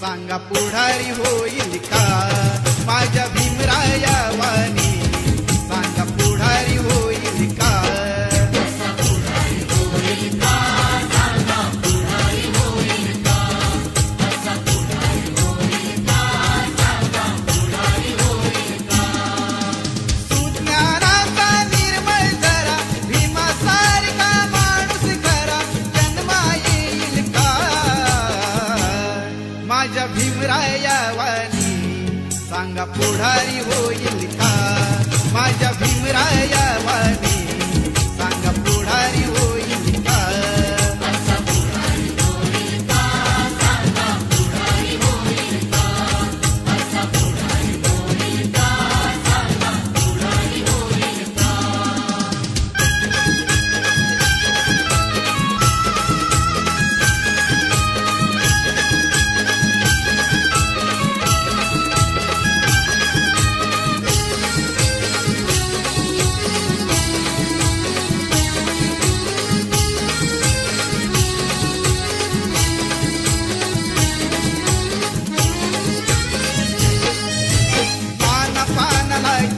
सांगा पुढारी होईल का माझ्या भीमराया वाणी, सांगा पुढारी होईल का? सुज्ञानाचा निर्मळ जरा भीमासारखा माणूस खरा जन्मा येईल का माझ्या भीमराया वाणी, सांगा पुढारी होईल का माझ्या भीमराया वाणी, सांगा पुढारी होईल का?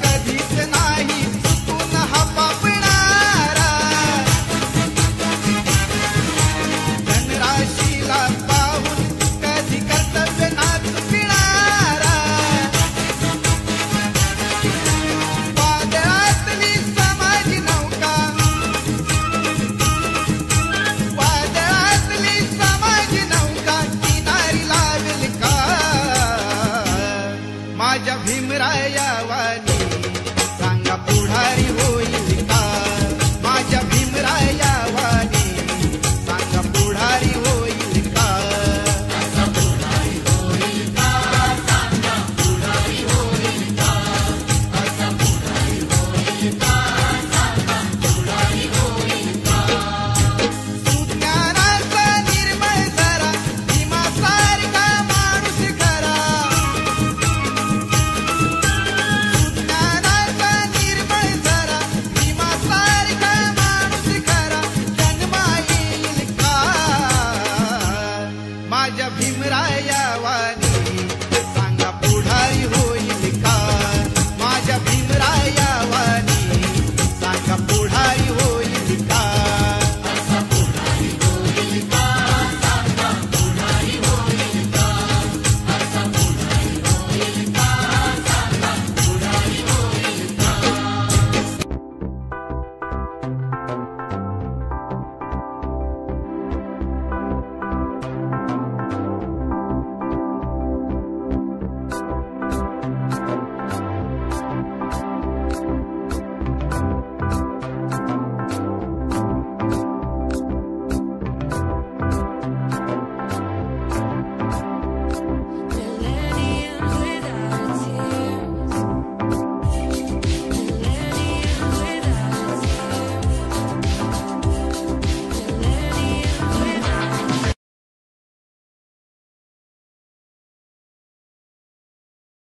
कधीच नाही चुकून हा पापणारा, धनराशीला पाहून कधी कर्तव्य ना चुकणारा, वादळातली समाज नौका, वादळातली समाज नौका किनारी लावेल का माझ्या